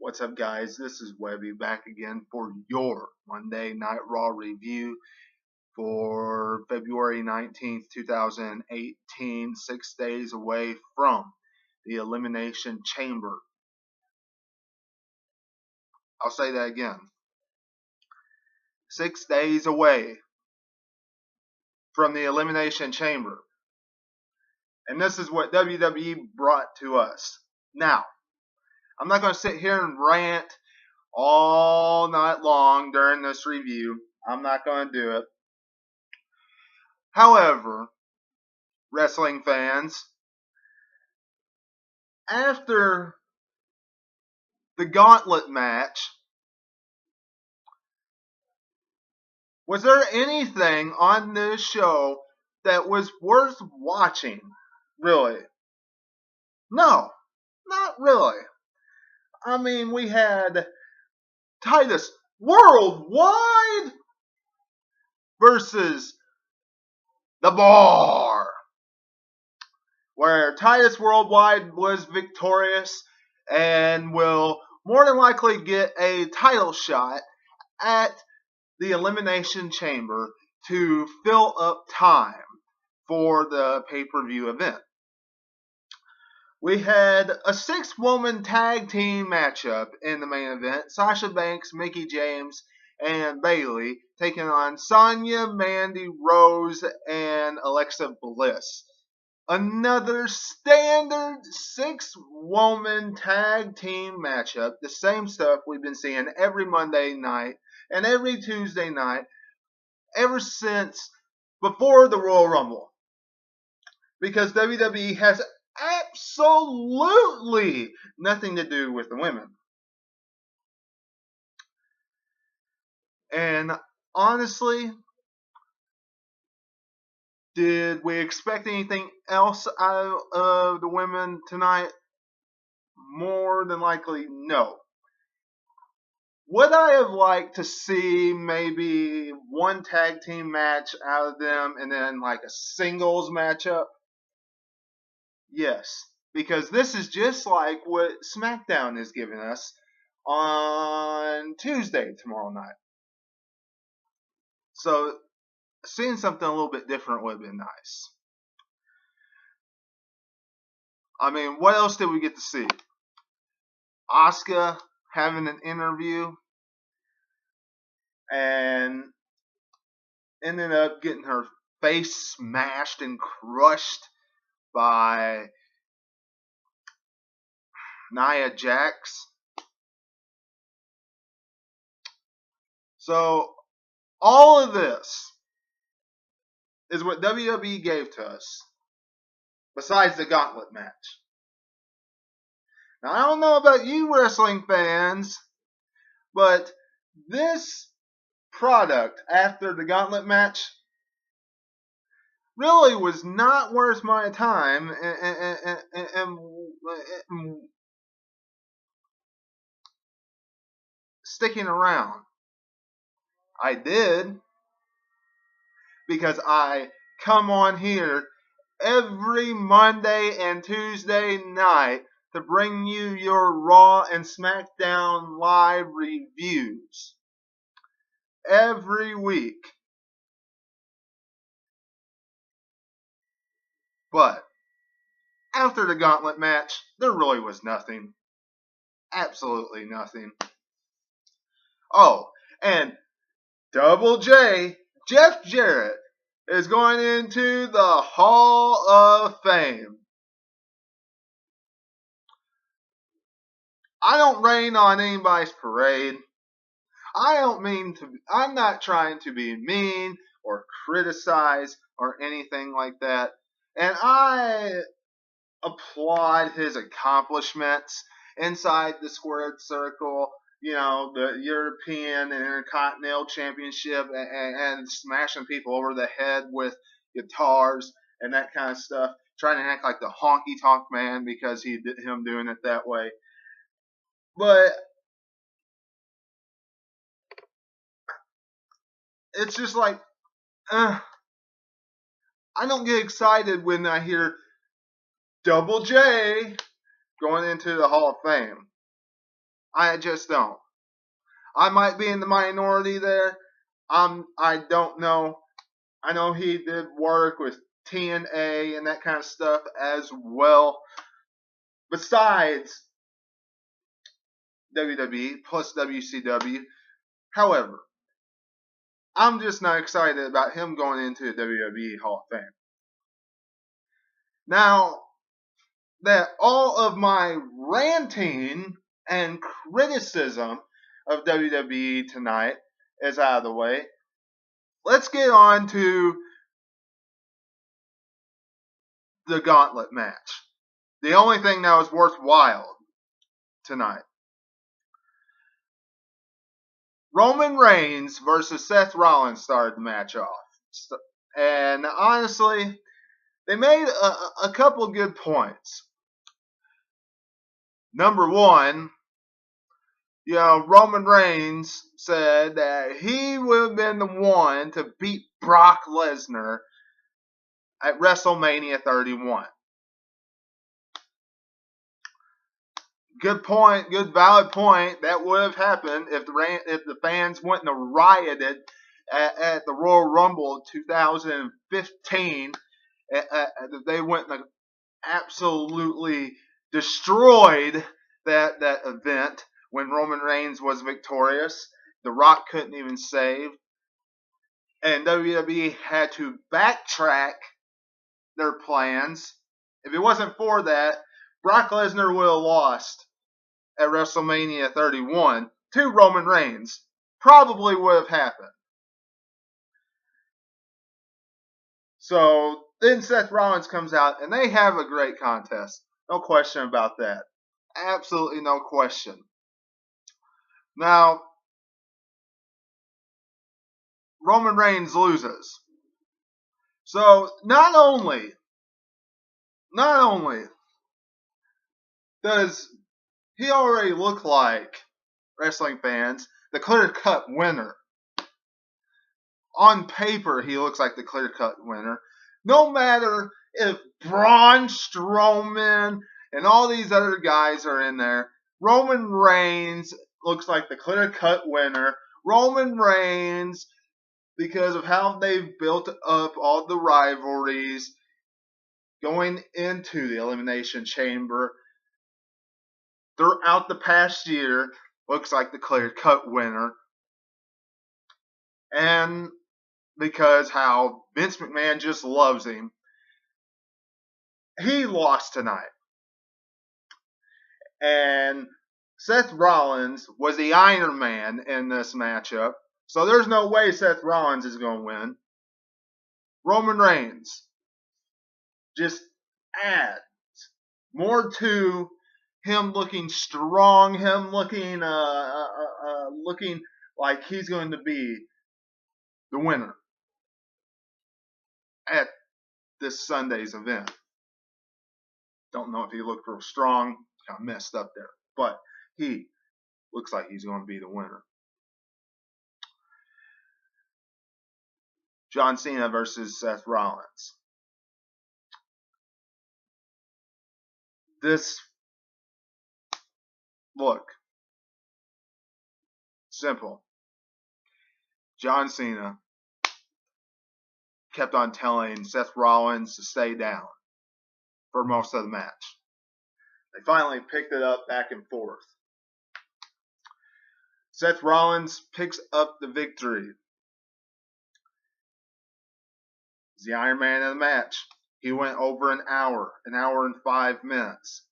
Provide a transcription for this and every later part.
What's up, guys? This is Webby back again for your Monday Night Raw review for February 19th, 2018, 6 days away from the Elimination Chamber. I'll say that again. 6 days away from the Elimination Chamber. And this is what WWE brought to us. Now, I'm not going to sit here and rant all night long during this review. I'm not going to do it. However, wrestling fans, after the gauntlet match, was there anything on this show that was worth watching? Really? No, not really. I mean, we had Titus Worldwide versus The Bar, where Titus Worldwide was victorious and will more than likely get a title shot at the Elimination Chamber to fill up time for the pay-per-view event. We had a 6-woman tag team matchup in the main event. Sasha Banks, Mickie James, and Bayley taking on Sonya, Mandy Rose, and Alexa Bliss. Another standard 6-woman tag team matchup. The same stuff we've been seeing every Monday night and every Tuesday night ever since before the Royal Rumble. Because WWE has absolutely nothing to do with the women. And honestly, did we expect anything else out of the women tonight? More than likely, no. Would I have liked to see maybe one tag team match out of them and then like a singles matchup? Yes, because this is just like what SmackDown is giving us on Tuesday tomorrow night. So, seeing something a little bit different would have been nice. I mean, what else did we get to see? Asuka having an interview and ended up getting her face smashed and crushed by Nia Jax. So, all of this is what WWE gave to us, besides the gauntlet match. Now, I don't know about you wrestling fans, but this product after the gauntlet match really was not worth my time and sticking around. I did, because I come on here every Monday and Tuesday night to bring you your Raw and SmackDown live reviews every week. But after the gauntlet match, there really was nothing. Absolutely nothing. Oh, and Double J, Jeff Jarrett, is going into the Hall of Fame. I don't rain on anybody's parade. I'm not trying to be mean or criticize or anything like that. And I applaud his accomplishments inside the squared circle. You know, the European and Intercontinental Championship and smashing people over the head with guitars and that kind of stuff. Trying to act like the honky tonk man because him doing it that way. But it's just like, I don't get excited when I hear Double J going into the Hall of Fame. I just don't. I might be in the minority there. I don't know. I know he did work with TNA and that kind of stuff as well. Besides WWE plus WCW. However, I'm just not excited about him going into the WWE Hall of Fame. Now that all of my ranting and criticism of WWE tonight is out of the way, let's get on to the gauntlet match. The only thing that was worthwhile tonight. Roman Reigns versus Seth Rollins started the match off. And honestly, they made a couple good points. Number one, Roman Reigns said that he would have been the one to beat Brock Lesnar at WrestleMania 31. Good point, good valid point. That would have happened if the fans wouldn't have rioted at the Royal Rumble 2015. They wouldn't have absolutely destroyed that event when Roman Reigns was victorious. The Rock couldn't even save. And WWE had to backtrack their plans. If it wasn't for that, Brock Lesnar would have lost at WrestleMania 31 to Roman Reigns. Probably would have happened. So then Seth Rollins comes out and they have a great contest. No question about that. Absolutely no question. Now, Roman Reigns loses. So not only does he already look like, wrestling fans, the clear-cut winner. On paper, he looks like the clear-cut winner. No matter if Braun Strowman and all these other guys are in there, Roman Reigns looks like the clear-cut winner. Roman Reigns, because of how they've built up all the rivalries going into the Elimination Chamber throughout the past year, looks like the clear-cut winner. And because how Vince McMahon just loves him, he lost tonight. And Seth Rollins was the Iron Man in this matchup. So there's no way Seth Rollins is going to win. Roman Reigns just adds more to him looking strong, him looking looking like he's going to be the winner at this Sunday's event. Don't know if he looked real strong, kind of messed up there, but he looks like he's going to be the winner. John Cena versus Seth Rollins. Look, simple. John Cena kept on telling Seth Rollins to stay down for most of the match. They finally picked it up back and forth. Seth Rollins picks up the victory. He's the Iron Man of the match. He went over an hour and 5 minutes.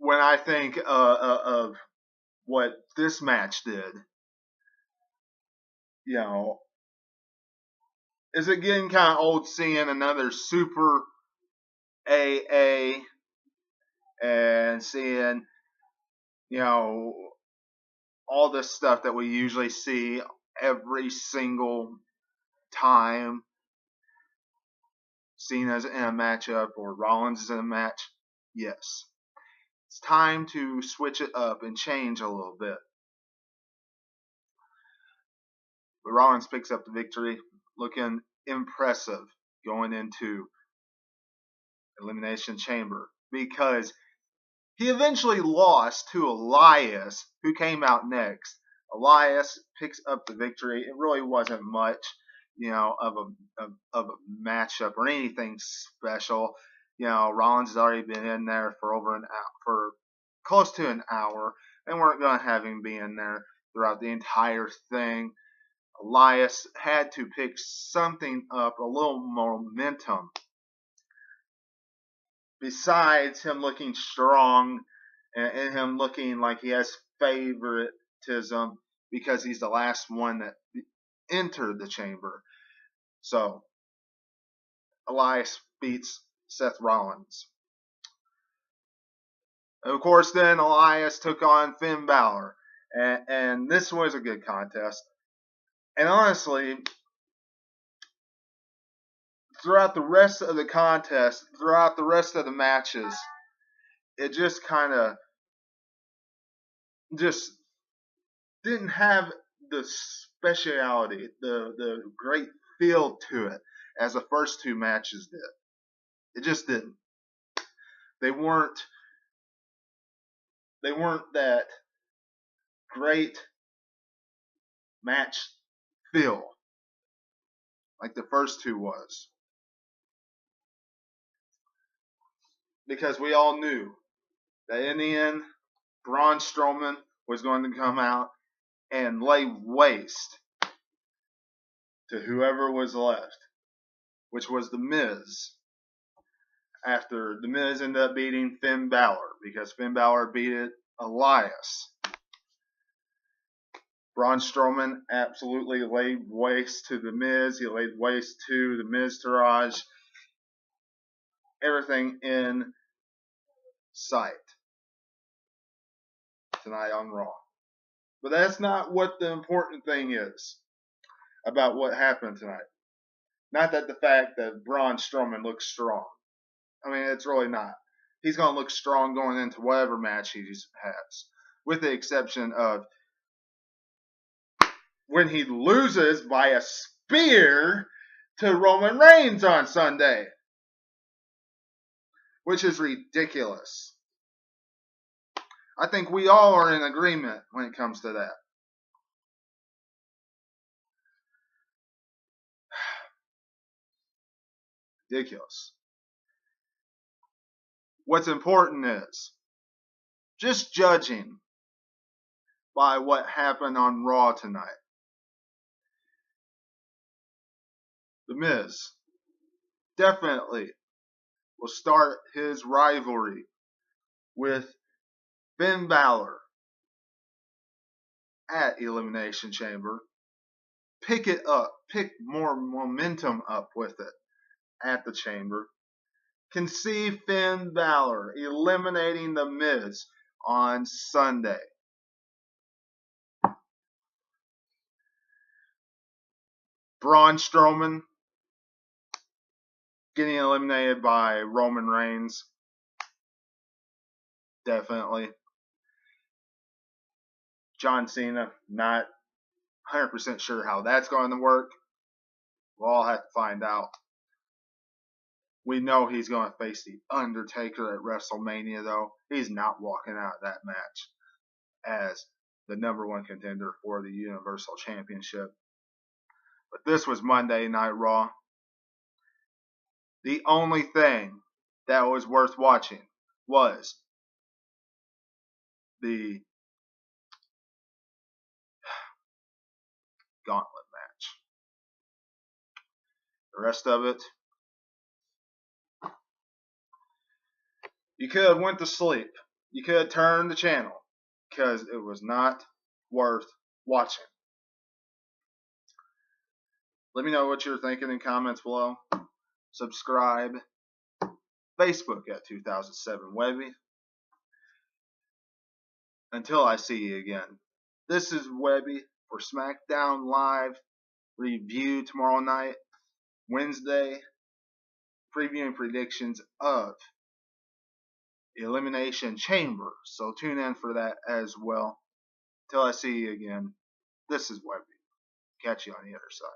When I think of what this match did, is it getting kind of old seeing another Super AA and seeing, all this stuff that we usually see every single time Cena's in a matchup or Rollins is in a match? Yes. It's time to switch it up and change a little bit. But Rollins picks up the victory, looking impressive going into Elimination Chamber, because He eventually lost to Elias, who came out next. Elias picks up the victory. It really wasn't much, of a matchup or anything special. Rollins has already been in there for for close to an hour. They weren't going to have him be in there throughout the entire thing. Elias had to pick something up, a little momentum. Besides him looking strong and him looking like he has favoritism because he's the last one that entered the chamber. So, Elias beats Seth Rollins. Of course, then Elias took on Finn Balor. And this was a good contest. And honestly, throughout the rest of the contest, throughout the rest of the matches, it just kind of just didn't have the speciality, the great feel to it as the first two matches did. It just didn't. They weren't that great match feel like the first two was. Because we all knew that in the end, Braun Strowman was going to come out and lay waste to whoever was left, which was The Miz. After The Miz ended up beating Finn Balor, because Finn Balor beat Elias. Braun Strowman absolutely laid waste to The Miz. He laid waste to the Miztourage. Everything in sight tonight on Raw. But that's not what the important thing is about what happened tonight. Not that the fact that Braun Strowman looks strong. I mean, it's really not. He's going to look strong going into whatever match he has. With the exception of when he loses by a spear to Roman Reigns on Sunday. Which is ridiculous. I think we all are in agreement when it comes to that. Ridiculous. What's important is just judging by what happened on Raw tonight. The Miz definitely will start his rivalry with Finn Balor at Elimination Chamber. Pick it up. Pick more momentum up with it at the Chamber. Can see Finn Balor eliminating The Miz on Sunday. Braun Strowman getting eliminated by Roman Reigns. Definitely. John Cena, not 100% sure how that's going to work. We'll all have to find out. We know he's going to face The Undertaker at WrestleMania, though. He's not walking out of that match as the #1 contender for the Universal Championship. But this was Monday Night Raw. The only thing that was worth watching was the gauntlet match. The rest of it, you could have went to sleep. You could have turned the channel because it was not worth watching. Let me know what you're thinking in comments below. Subscribe. Facebook at 2007 Webby. Until I see you again, this is Webby for SmackDown Live review tomorrow night, Wednesday, previewing predictions of Elimination Chamber. So tune in for that as well. Till I see you again, this is Webby. Catch you on the other side.